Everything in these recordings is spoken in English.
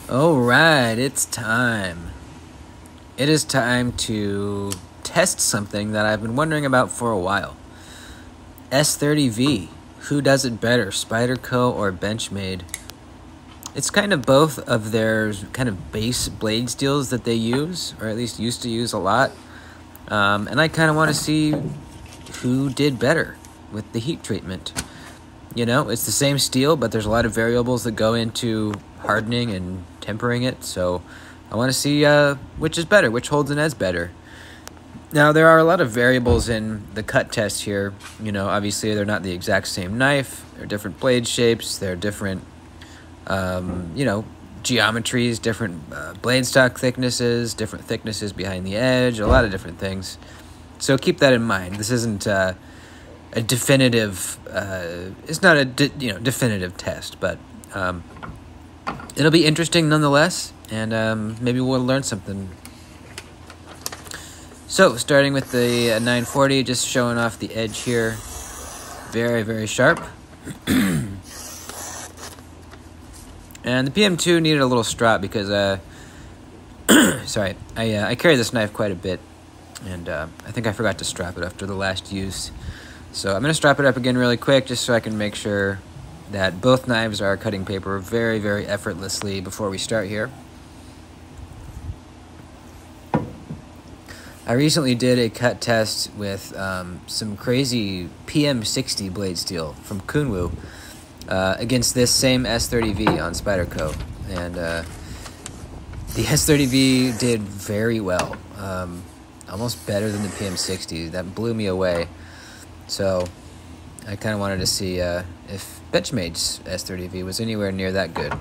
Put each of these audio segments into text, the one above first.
Alright, it's time. It is time to test something that I've been wondering about for a while. S30V. Who does it better, Spyderco or Benchmade? It's kind of both of their kind of base blade steels that they use, or at least used to use a lot. And I kind of want to see who did better with the heat treatment. You know, it's the same steel, but there's a lot of variables that go into hardening and tempering it, so I want to see which is better, which holds an edge better. Now, there are a lot of variables in the cut test here. You know, obviously they're not the exact same knife. They're different blade shapes. They're different, you know, geometries, different blade stock thicknesses, different thicknesses behind the edge, a lot of different things. So keep that in mind. This isn't a definitive, it's not a definitive test, but it'll be interesting nonetheless, and maybe we'll learn something. So, starting with the 940, just showing off the edge here. Very, very sharp. And the PM2 needed a little strap because, sorry, I carry this knife quite a bit, and I think I forgot to strap it after the last use. So I'm going to strap it up again really quick just so I can make sure that both knives are cutting paper very, very effortlessly before we start here. I recently did a cut test with some crazy PM60 blade steel from Kunwu against this same S30V on Spyderco, and the S30V did very well, almost better than the PM60. That blew me away. So I kind of wanted to see if Benchmade's S30V was anywhere near that good.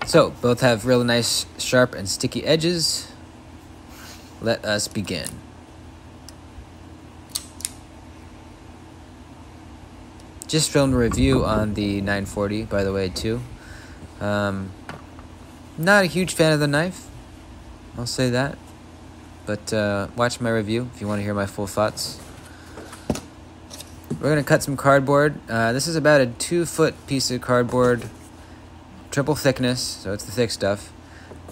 So both have really nice, sharp, and sticky edges. Let us begin. Just filmed a review on the 940, by the way, too. Not a huge fan of the knife, I'll say that. But watch my review if you want to hear my full thoughts. We're going to cut some cardboard. This is about a 2-foot piece of cardboard, triple thickness, so it's the thick stuff.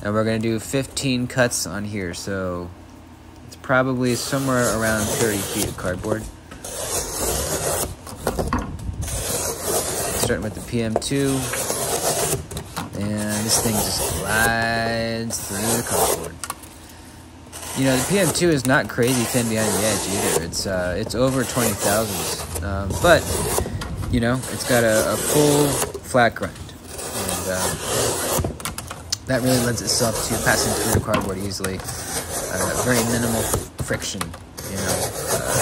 And we're going to do 15 cuts on here, so it's probably somewhere around 30 feet of cardboard. Starting with the PM2, and this thing just glides through the cardboard. You know, the PM2 is not crazy thin behind the edge either. It's over 20 thousandths, but you know, it's got a full flat grind, and that really lends itself to passing through the cardboard easily. Very minimal friction, you know,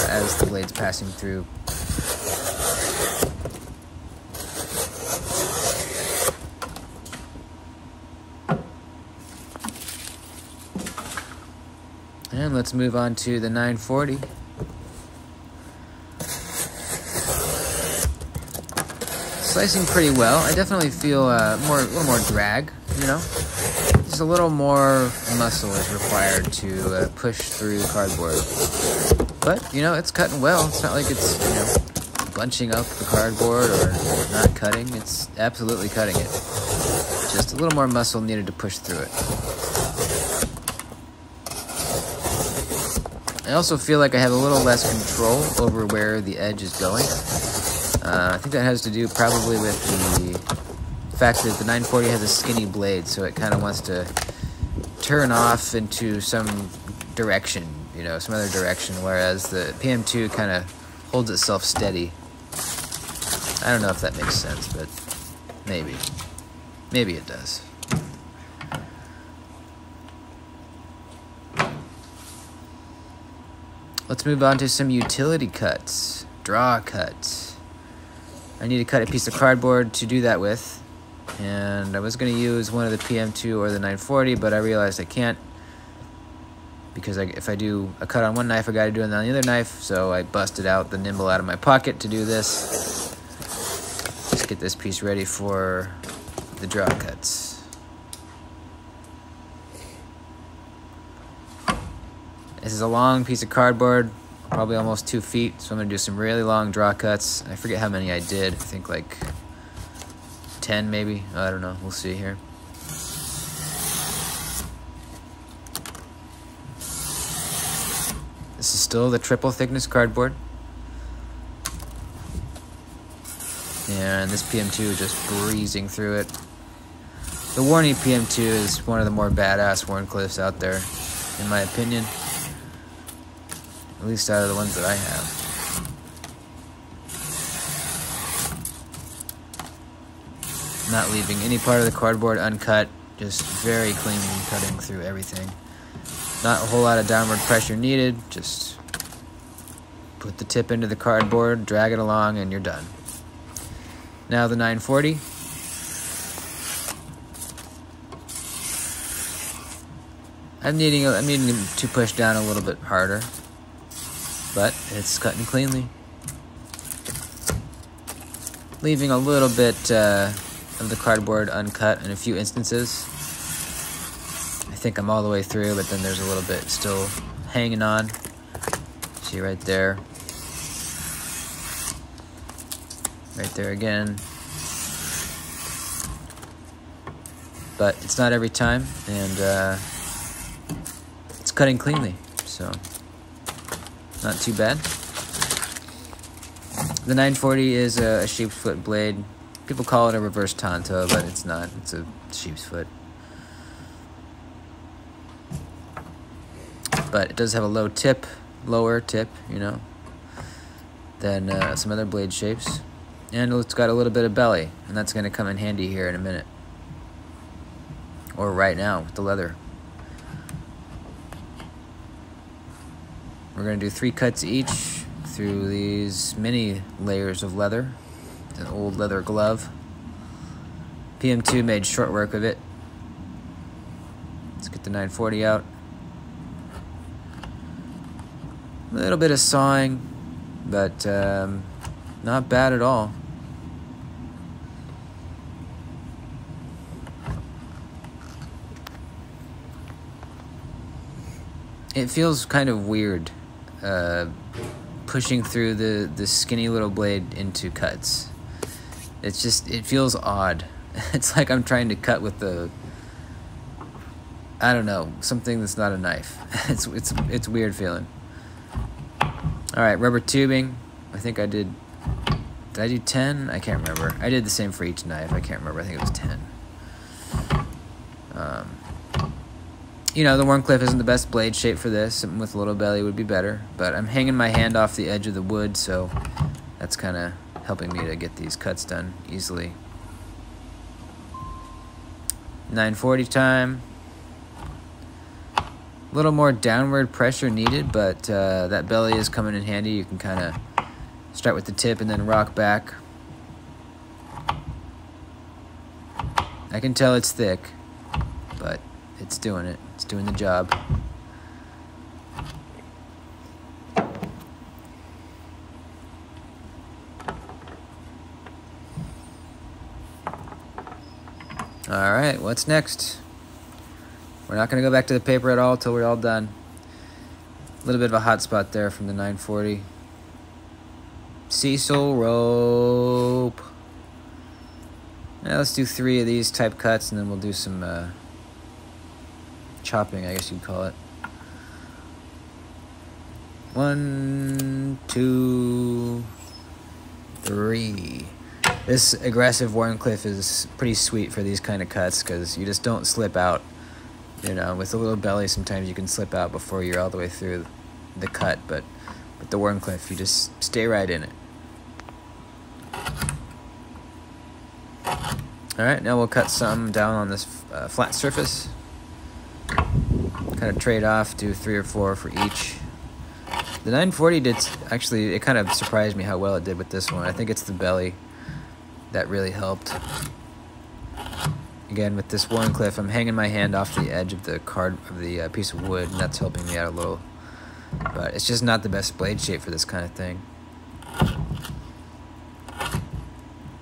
as the blade's passing through. And let's move on to the 940. Slicing pretty well. I definitely feel a little more drag, you know. Just a little more muscle is required to push through the cardboard. But, you know, it's cutting well. It's not like it's, you know, bunching up the cardboard or not cutting. It's absolutely cutting it. Just a little more muscle needed to push through it. I also feel like I have a little less control over where the edge is going. I think that has to do probably with the fact that the 940 has a skinny blade, so it kind of wants to turn off into some direction, you know, some other direction, whereas the PM2 kind of holds itself steady. I don't know if that makes sense, but maybe. Maybe it does. Let's move on to some utility cuts, draw cuts. I need to cut a piece of cardboard to do that with, and I was going to use one of the PM2 or the 940, but I realized I can't, because if I do a cut on one knife, I got to do it on the other knife, so I busted out the nimble out of my pocket to do this. Just get this piece ready for the draw cuts. This is a long piece of cardboard, probably almost 2 feet, so I'm going to do some really long draw cuts. I forget how many I did. I think like 10 maybe. I don't know. We'll see here. This is still the triple thickness cardboard. And this PM2 is just breezing through it. The Warney PM2 is one of the more badass Wharncliffes out there, in my opinion. At least out of the ones that I have. Not leaving any part of the cardboard uncut, just very cleanly cutting through everything. Not a whole lot of downward pressure needed, just put the tip into the cardboard, drag it along, and you're done. Now the 940. I'm needing to push down a little bit harder, but it's cutting cleanly. Leaving a little bit of the cardboard uncut in a few instances. I think I'm all the way through, but then there's a little bit still hanging on. See right there. Right there again. But it's not every time, and it's cutting cleanly, so not too bad. The 940 is a sheep's foot blade. People call it a reverse Tonto, but it's not. It's a sheep's foot. But it does have a lower tip, you know, than some other blade shapes. And it's got a little bit of belly, and that's going to come in handy here in a minute. Or right now with the leather. We're going to do 3 cuts each through these many layers of leather. It's an old leather glove. PM2 made short work of it. Let's get the 940 out. A little bit of sawing, but not bad at all. It feels kind of weird pushing through the skinny little blade into cuts. It's just, it feels odd. It's like I'm trying to cut with the, I don't know, something that's not a knife. It's weird feeling. Alright, rubber tubing. I think I did I do 10? I can't remember. I did the same for each knife. I can't remember. I think it was 10. You know, the Wharncliffe isn't the best blade shape for this. Something with a little belly would be better. But I'm hanging my hand off the edge of the wood, so that's kind of helping me to get these cuts done easily. 940 time. A little more downward pressure needed, but that belly is coming in handy. You can kind of start with the tip and then rock back. I can tell it's thick, but it's doing it. It's doing the job. Alright, what's next? We're not going to go back to the paper at all until we're all done. A little bit of a hot spot there from the 940. Cecil rope. Now let's do 3 of these type cuts, and then we'll do some chopping, I guess you'd call it. 1, 2, 3. This aggressive Wharncliffe is pretty sweet for these kind of cuts because you just don't slip out. You know, with a little belly, sometimes you can slip out before you're all the way through the cut, but with the Wharncliffe, you just stay right in it. Alright, now we'll cut some down on this flat surface. Kind of trade off, do 3 or 4 for each. The 940 did, actually, it kind of surprised me how well it did with this one. I think it's the belly that really helped. Again, with this Wharncliffe, I'm hanging my hand off the edge of the piece of wood, and that's helping me out a little. But it's just not the best blade shape for this kind of thing.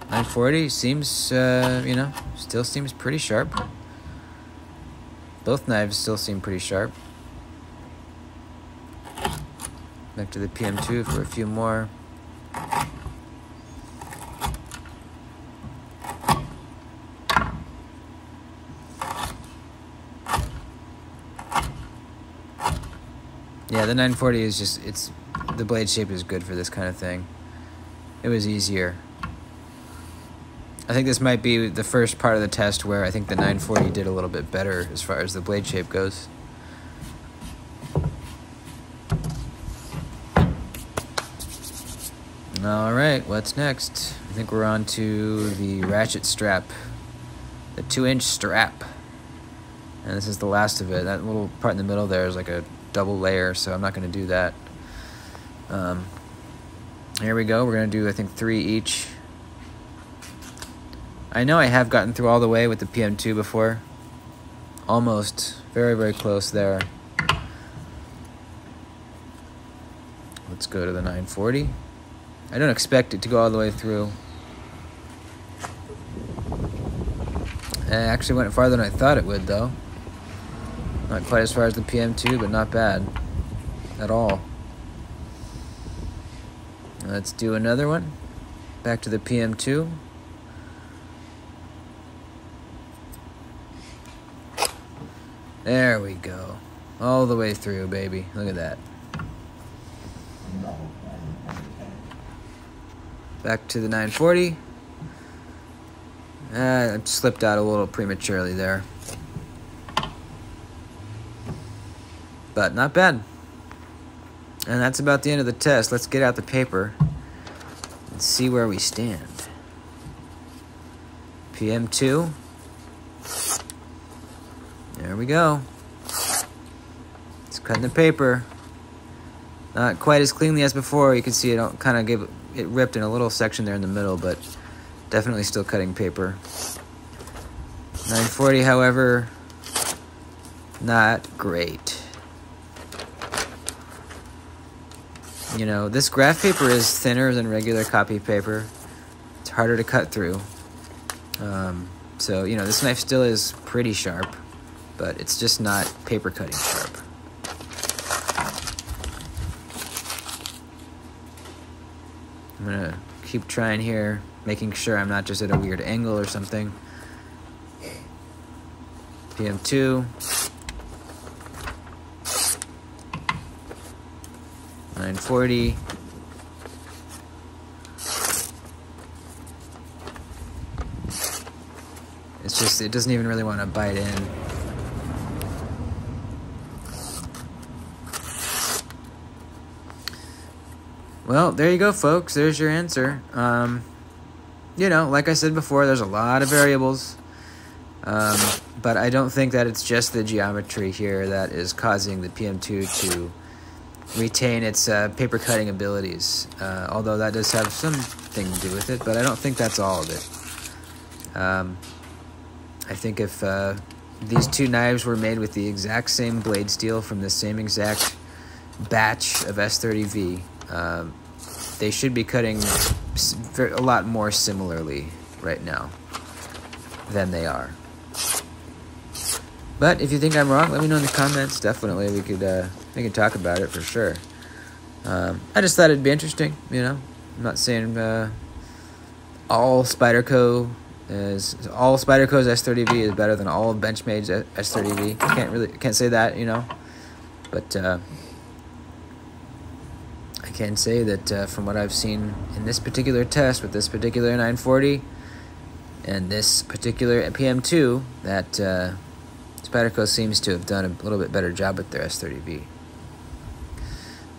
940 seems, you know, still seems pretty sharp. Both knives still seem pretty sharp. Back to the PM2 for a few more. Yeah, the 940 is just, the blade shape is good for this kind of thing. It was easier. I think this might be the first part of the test where I think the 940 did a little bit better as far as the blade shape goes. Alright, what's next? I think we're on to the ratchet strap. The 2-inch strap. And this is the last of it. That little part in the middle there is like a double layer, so I'm not going to do that. Here we go. We're going to do, I think, 3 each. I know I have gotten through all the way with the PM2 before. Almost. Very, very close there. Let's go to the 940. I don't expect it to go all the way through. It actually went farther than I thought it would, though. Not quite as far as the PM2, but not bad at all. Let's do another one. Back to the PM2. There we go. All the way through, baby. Look at that. Back to the 940. I slipped out a little prematurely there. But not bad. And that's about the end of the test. Let's get out the paper and see where we stand. PM2. There we go. It's cutting the paper. Not quite as cleanly as before. You can see it kind of gave it ripped in a little section there in the middle, but definitely still cutting paper. 940, however, not great. You know, this graph paper is thinner than regular copy paper. It's harder to cut through. So, you know, this knife still is pretty sharp, but it's just not paper cutting sharp. I'm gonna keep trying here, making sure I'm not just at a weird angle or something. PM2. 940. It's just, it doesn't even really want to bite in. Well, there you go, folks. There's your answer. You know, like I said before, there's a lot of variables. But I don't think that it's just the geometry here that is causing the PM2 to retain its paper cutting abilities. Although that does have something to do with it, but I don't think that's all of it. I think if these two knives were made with the exact same blade steel from the same exact batch of S30V, they should be cutting a lot more similarly right now than they are. But if you think I'm wrong, let me know in the comments. Definitely, we could talk about it for sure. I just thought it'd be interesting, you know. I'm not saying all Spyderco's S30V is better than all of Benchmade's S30V. I can't say that, you know. But I can say that from what I've seen in this particular test with this particular 940 and this particular PM2, that Spyderco seems to have done a little bit better job with their S30V.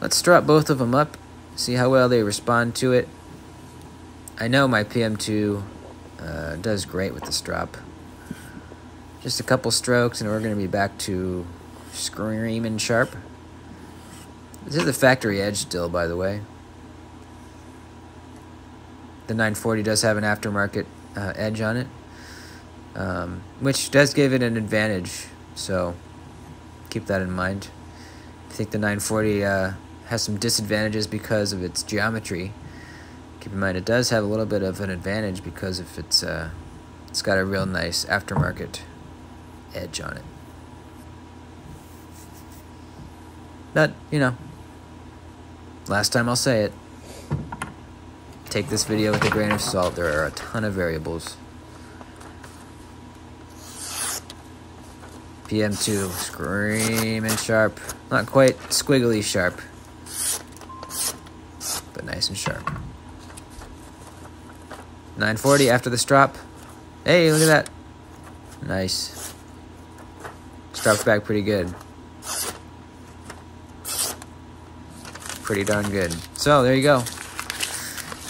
Let's strap both of them up, see how well they respond to it. I know my PM2 does great with the strap. Just a couple strokes and we're going to be back to screaming sharp. This is the factory edge still, by the way. The 940 does have an aftermarket edge on it, which does give it an advantage, so keep that in mind. I think the 940 has some disadvantages because of its geometry. Keep in mind it does have a little bit of an advantage because of it's got a real nice aftermarket edge on it. But, you know, last time I'll say it, take this video with a grain of salt. There are a ton of variables. PM2, screaming sharp. Not quite squiggly sharp, but nice and sharp. 940 after the strop. Hey, look at that. Nice. Stropped back pretty good. Pretty darn good. So, there you go.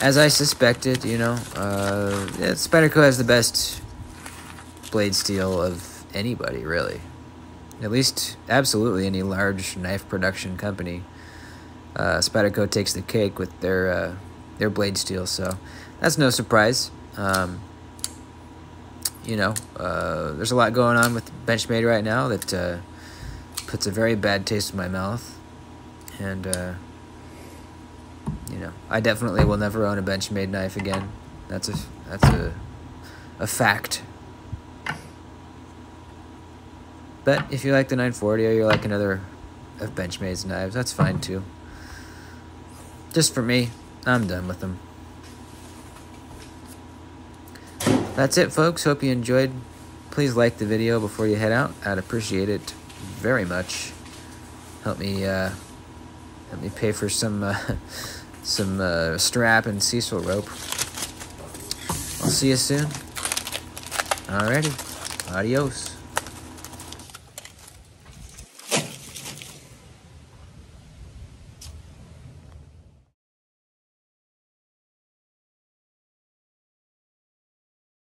As I suspected, you know, Spyderco has the best blade steel of anybody, really. At least, absolutely any large knife production company. Spyderco takes the cake with their blade steel, so that's no surprise. You know, there's a lot going on with Benchmade right now that puts a very bad taste in my mouth, and you know, I definitely will never own a Benchmade knife again. That's a fact. But if you like the 940 or you like another of Benchmade's knives, that's fine too. Just for me, I'm done with them. That's it, folks. Hope you enjoyed. Please like the video before you head out. I'd appreciate it very much. Help me pay for some strap and Cecil rope. I'll see you soon. Alrighty. Adios.